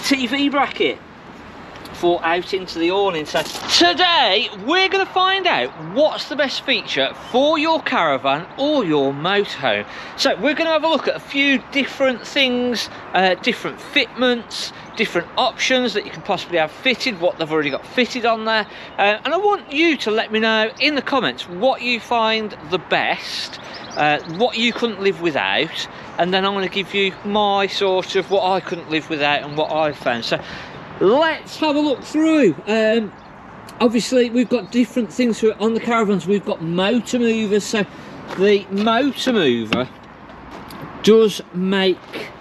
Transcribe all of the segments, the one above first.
TV bracket for out into the awning. So today we're going to find out what's the best feature for your caravan or your motorhome. So we're going to have a look at a few different things, different fitments, different options that you can possibly have fitted, what they've already got fitted on there, and I want you to let me know in the comments what you find the best, what you couldn't live without, and then I'm going to give you my sort of what I couldn't live without and what I found. So let's have a look through. Obviously we've got different things on the caravans. We've got motor movers, so the motor mover does make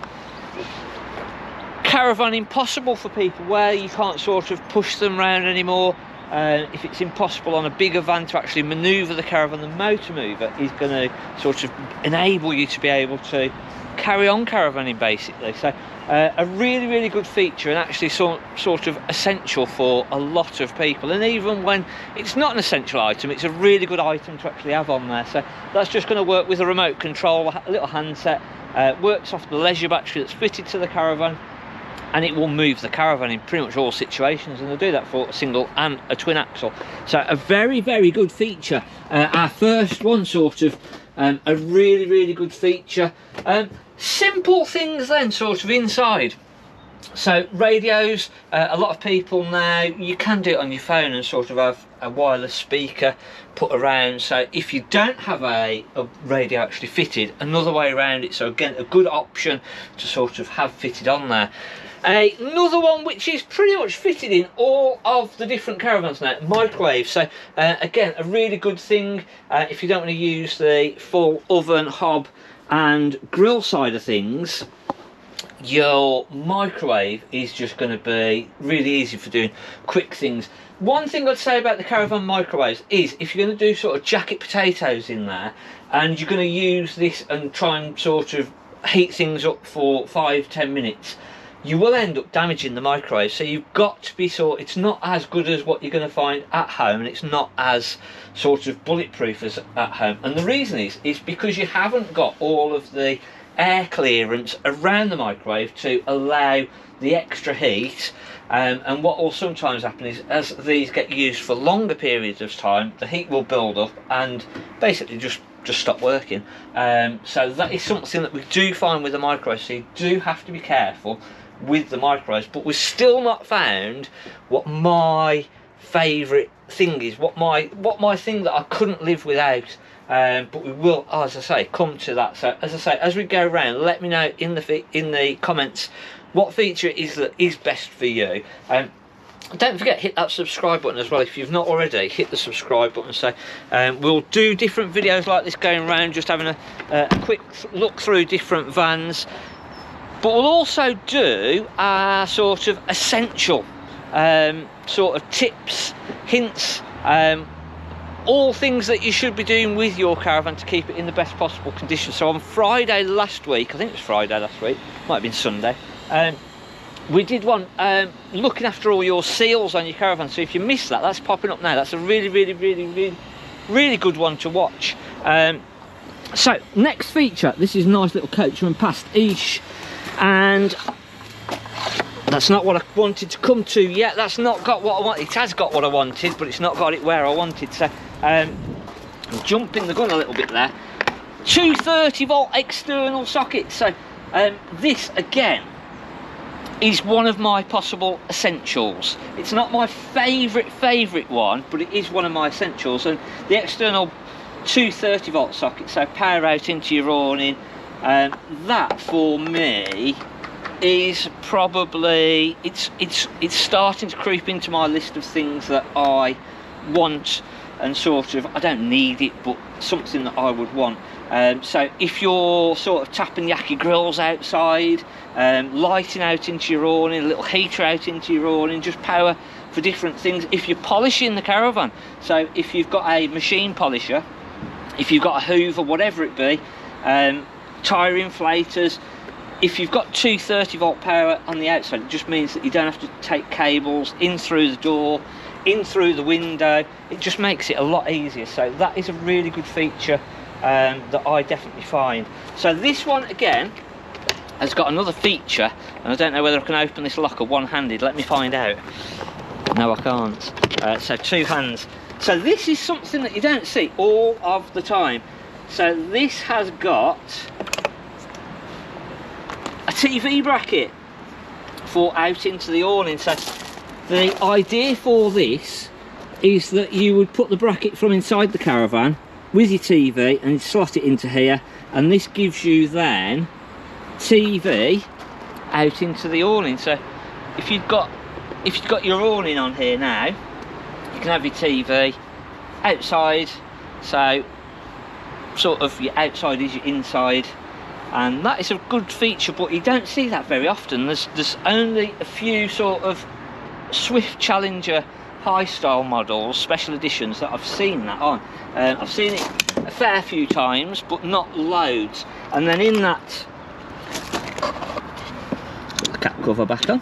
caravanning possible for people where you can't sort of push them around anymore. If it's impossible on a bigger van to actually manoeuvre the caravan, the motor mover is going to sort of enable you to be able to carry on caravanning basically. So a really good feature, and actually sort of essential for a lot of people. And even when it's not an essential item, it's a really good item to actually have on there. So that's just going to work with a remote control, a little handset, works off the leisure battery that's fitted to the caravan, and it will move the caravan in pretty much all situations, and they'll do that for a single and a twin axle. So a very good feature. Our first one, sort of a really good feature. Simple things then sort of inside. So radios, a lot of people now, you can do it on your phone and sort of have a wireless speaker put around. So if you don't have a radio actually fitted, another way around it, so again a good option to sort of have fitted on there. Another one which is pretty much fitted in all of the different caravans now, microwave. So again, a really good thing if you don't want to use the full oven, hob and grill side of things. Your microwave is just going to be really easy for doing quick things. One thing I'd say about the caravan microwaves is if you're going to do sort of jacket potatoes in there and you're going to use this and try and sort of heat things up for 5-10 minutes, you will end up damaging the microwave. So you've got to be it's not as good as what you're going to find at home, and it's not as sort of bulletproof as at home. And the reason is because you haven't got all of the air clearance around the microwave to allow the extra heat. And what will sometimes happen is, as these get used for longer periods of time, the heat will build up and basically just stop working. So that is something that we do find with the microwave. So you do have to be careful with the microwaves, but we've still not found what my favourite thing is, what my thing that I couldn't live without. But we will, as I say, come to that. So as I say, as we go around, let me know in the comments what feature is best for you. Don't forget, hit that subscribe button as well if you've not already. Hit the subscribe button. So we'll do different videos like this going around, just having a quick look through different vans. But we'll also do our sort of essential sort of tips, hints, all things that you should be doing with your caravan to keep it in the best possible condition. So on Friday last week, I think it was Friday last week, might have been Sunday, we did one looking after all your seals on your caravan. So if you missed that, that's popping up now. That's a really good one to watch. So next feature, this is a nice little coachman past Ish, and that's not what I wanted to come to yet. That's not got what I wanted. It has got what I wanted, but it's not got it where I wanted. So I'm jumping the gun a little bit there. 230 volt external sockets. So this again is one of my possible essentials. It's not my favourite one, but it is one of my essentials. And the external 230 volt socket, so power out into your awning, that for me is probably it's starting to creep into my list of things that I want, and sort of, I don't need it, but something that I would want. So if you're sort of tapping yaki grills outside, lighting out into your awning, a little heater out into your awning, just power for different things. If you're polishing the caravan, so if you've got a machine polisher, if you've got a hoover, whatever it be, tyre inflators, if you've got 230 volt power on the outside, it just means that you don't have to take cables in through the door, in through the window. It just makes it a lot easier. So that is a really good feature that I definitely find. So this one again, has got another feature, and I don't know whether I can open this locker one-handed. Let me find out. No, I can't. So 2 hands. So this is something that you don't see all of the time. So this has got a TV bracket for out into the awning. So the idea for this is that you would put the bracket from inside the caravan with your TV and slot it into here, and this gives you then TV out into the awning. So if you've got your awning on here now, you can have your TV outside, so sort of your outside is your inside, and that is a good feature, but you don't see that very often. There's only a few sort of Swift Challenger high style models, special editions, that I've seen that on. I've seen it a fair few times, but not loads. And then in that, put the cap cover back on,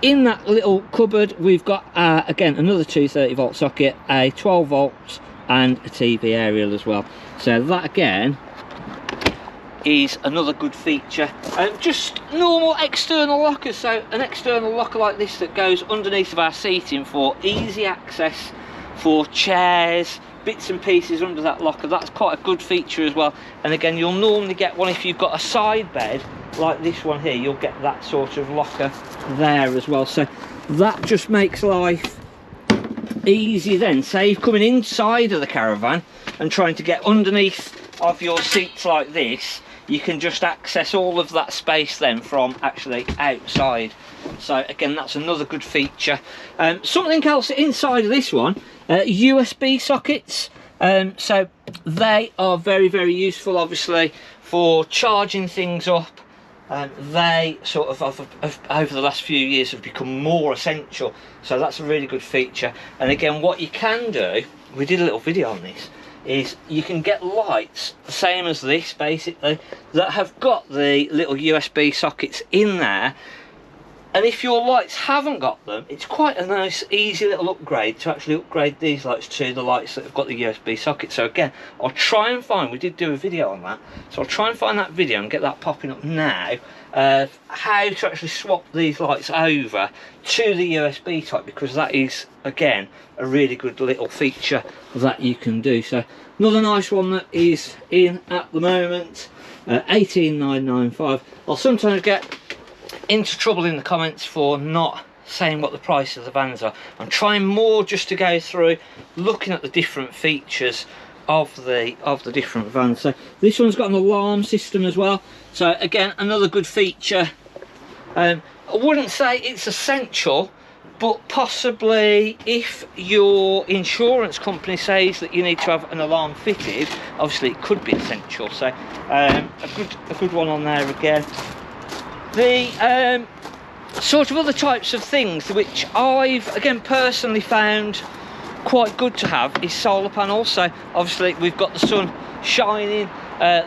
in that little cupboard we've got again another 230 volt socket, a 12 volts and a TV aerial as well. So that again is another good feature. Just normal external lockers, so an external locker like this that goes underneath of our seating for easy access for chairs, bits and pieces under that locker. That's quite a good feature as well. And again, you'll normally get one if you've got a side bed like this one here, you'll get that sort of locker there as well. So that just makes life easy then. Say you're coming inside of the caravan and trying to get underneath of your seats like this, you can just access all of that space then from actually outside. So again, that's another good feature. Something else inside of this one, USB sockets. So they are very, very useful obviously for charging things up. They sort of over the last few years have become more essential, so that's a really good feature. And again, what you can do, we did a little video on this, is you can get lights the same as this basically that have got the little USB sockets in there, and if your lights haven't got them, it's quite a nice easy little upgrade to actually upgrade these lights to the lights that have got the USB socket. So again, I'll try and find, we did do a video on that, so I'll try and find that video and get that popping up now, how to actually swap these lights over to the USB type, because that is again a really good little feature that you can do. So another nice one that is in at the moment, 18,995. I'll sometimes get into trouble in the comments for not saying what the price of the vans are. I'm trying more just to go through looking at the different features of the different vans. So this one's got an alarm system as well, so again another good feature. I wouldn't say it's essential, but possibly if your insurance company says that you need to have an alarm fitted, obviously it could be essential. So a good one on there again. The sort of other types of things which I've again personally found quite good to have is solar panels. So obviously we've got the sun shining,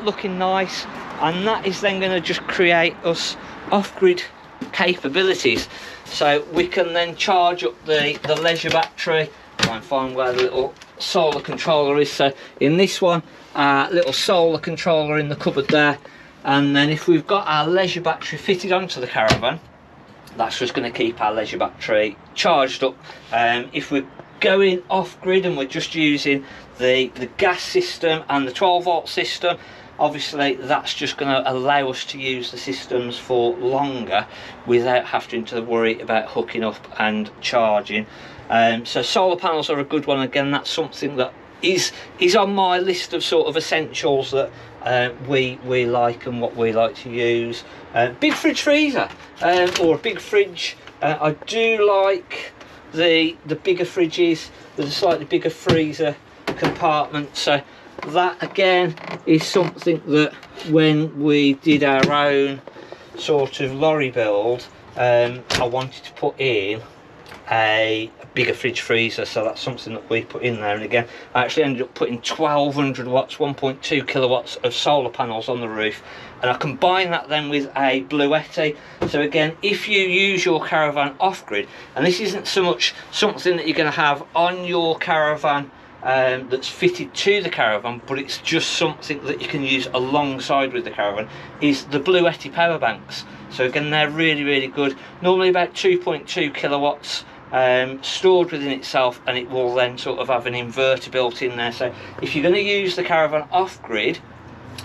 looking nice, and that is then going to just create us off-grid capabilities. So we can then charge up the leisure battery. Try and find where the little solar controller is. So in this one, little solar controller in the cupboard there. And then if we've got our leisure battery fitted onto the caravan, that's just going to keep our leisure battery charged up. If we're going off grid and we're just using the gas system and the 12 volt system, obviously that's just going to allow us to use the systems for longer without having to worry about hooking up and charging. So solar panels are a good one. Again, that's something that is on my list of sort of essentials that we like and what we like to use. Big fridge freezer, or a big fridge. I do like the bigger fridges with a slightly bigger freezer compartment. So that again is something that when we did our own sort of lorry build, I wanted to put in a bigger fridge freezer, so that's something that we put in there. And again, I actually ended up putting 1200 watts 1.2 kilowatts of solar panels on the roof, and I combine that then with a Bluetti. So again, if you use your caravan off-grid, and this isn't so much something that you're going to have on your caravan that's fitted to the caravan, but it's just something that you can use alongside with the caravan, is the Bluetti power banks. So again, they're really good, normally about 2.2 kilowatts stored within itself, and it will then sort of have an inverter built in there. So if you're going to use the caravan off grid,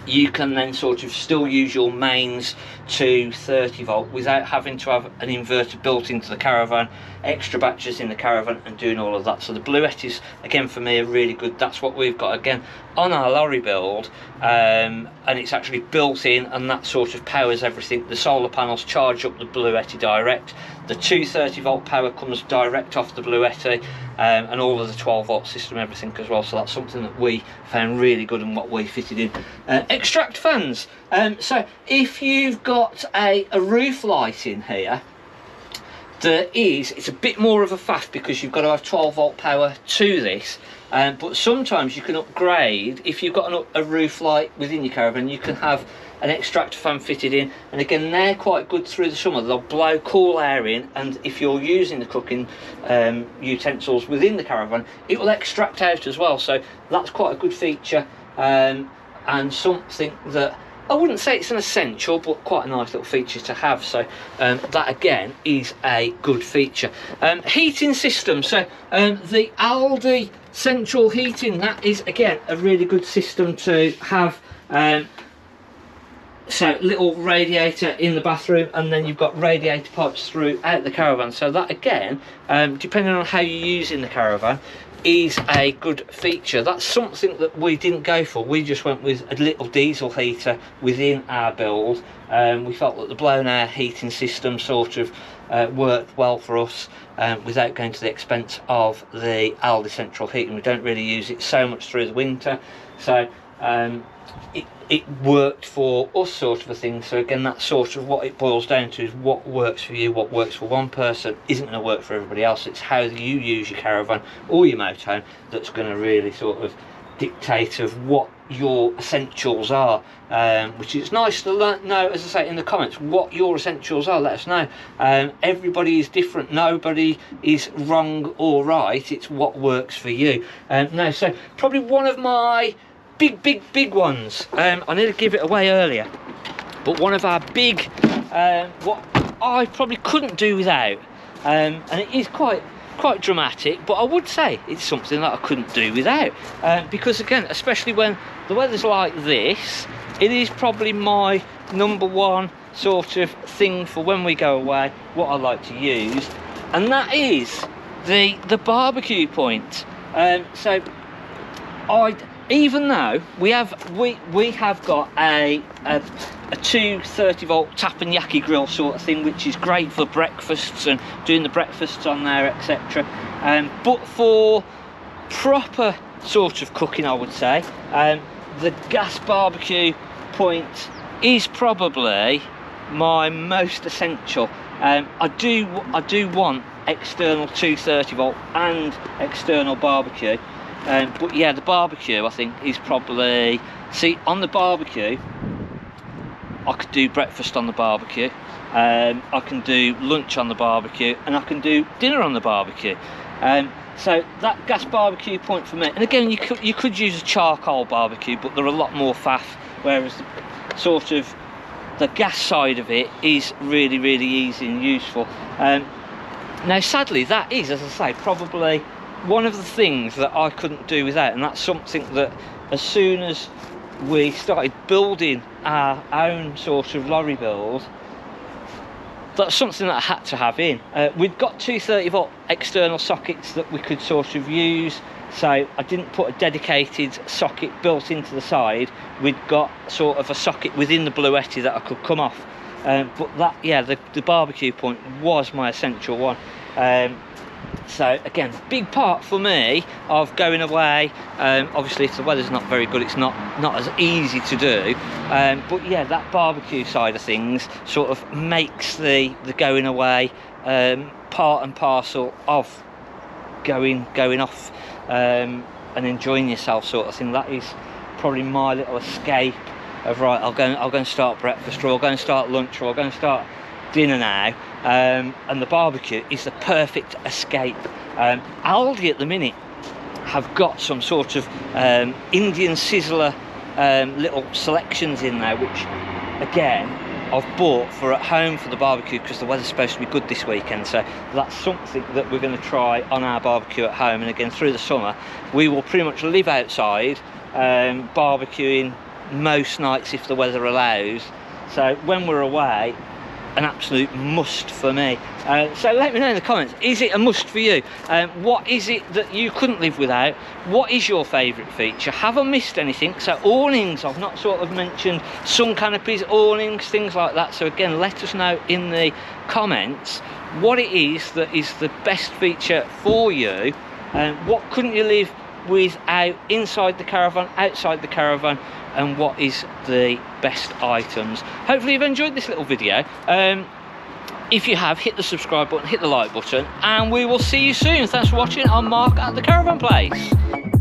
you can then sort of still use your mains to 30 volt without having to have an inverter built into the caravan, extra batteries in the caravan and doing all of that. So the Bluettis, again, for me, are really good. That's what we've got again on our lorry build, and it's actually built in, and that sort of powers everything. The solar panels charge up the Bluetti direct, the 230 volt power comes direct off the Bluetti, and all of the 12 volt system, everything as well. So that's something that we found really good and what we fitted in. Extract fans, so if you've got a roof light in here, it's a bit more of a faff because you've got to have 12 volt power to this, but sometimes you can upgrade. If you've got a roof light within your caravan, you can have an extractor fan fitted in, and again, they're quite good through the summer. They'll blow cool air in, and if you're using the cooking utensils within the caravan, it will extract out as well. So that's quite a good feature, and something that I wouldn't say it's an essential, but quite a nice little feature to have. So that again is a good feature. Heating system, so the Aldi central heating, that is again a really good system to have. So little radiator in the bathroom, and then you've got radiator pipes throughout the caravan. So that again, depending on how you're using the caravan, is a good feature. That's something that we didn't go for. We just went with a little diesel heater within our build. We felt that the blown air heating system sort of worked well for us, without going to the expense of the Aldi central heating. We don't really use it so much through the winter, so it worked for us, sort of a thing. So again, that's sort of what it boils down to, is what works for you. What works for one person isn't going to work for everybody else. It's how you use your caravan or your motorhome that's going to really sort of dictate of what your essentials are, which is nice to know, as I say, in the comments, what your essentials are. Let us know. Everybody is different, nobody is wrong or right, it's what works for you. No, so probably one of my big ones, I need to give it away earlier, but one of our big, what I probably couldn't do without, and it is quite dramatic, but I would say it's something that I couldn't do without, because again, especially when the weather's like this, it is probably my number one sort of thing for when we go away, what I like to use, and that is the barbecue point. So even though we have got a 230 volt teppanyaki grill sort of thing, which is great for breakfasts and doing the breakfasts on there, etc. But for proper sort of cooking, I would say the gas barbecue point is probably my most essential. I do want external 230 volt and external barbecue. But yeah, the barbecue I think is probably, see, on the barbecue I could do breakfast on the barbecue, I can do lunch on the barbecue, and I can do dinner on the barbecue. So that gas barbecue point for me, and again, you could use a charcoal barbecue, but they're a lot more faff, whereas sort of the gas side of it is really easy and useful. Now sadly, that is, as I say, probably one of the things that I couldn't do without, and that's something that as soon as we started building our own sort of lorry build, that's something that I had to have in. We'd got 230 volt external sockets that we could sort of use, so I didn't put a dedicated socket built into the side. We'd got sort of a socket within the Bluetti that I could come off, but that, yeah, the barbecue point was my essential one. So again, big part for me of going away. Obviously if the weather's not very good, it's not as easy to do, but yeah, that barbecue side of things sort of makes the going away part and parcel of going off and enjoying yourself sort of thing. That is probably my little escape of, right, I'll go and start breakfast, or I'll go and start lunch, or I'll go and start dinner now, and the barbecue is the perfect escape. Aldi at the minute have got some sort of Indian sizzler little selections in there, which again I've bought for at home for the barbecue, because the weather's supposed to be good this weekend. So that's something that we're going to try on our barbecue at home. And again, through the summer we will pretty much live outside, barbecuing most nights if the weather allows. So when we're away, an absolute must for me. So let me know in the comments, is it a must for you? What is it that you couldn't live without? What is your favourite feature? Have I missed anything? So awnings, I've not sort of mentioned sun canopies, awnings, things like that. So again, let us know in the comments what it is that is the best feature for you, and what couldn't you live without inside the caravan, outside the caravan, and what is the best items. Hopefully you've enjoyed this little video. If you have, hit the subscribe button, hit the like button, and we will see you soon. Thanks for watching. I'm Mark at the Caravan Place.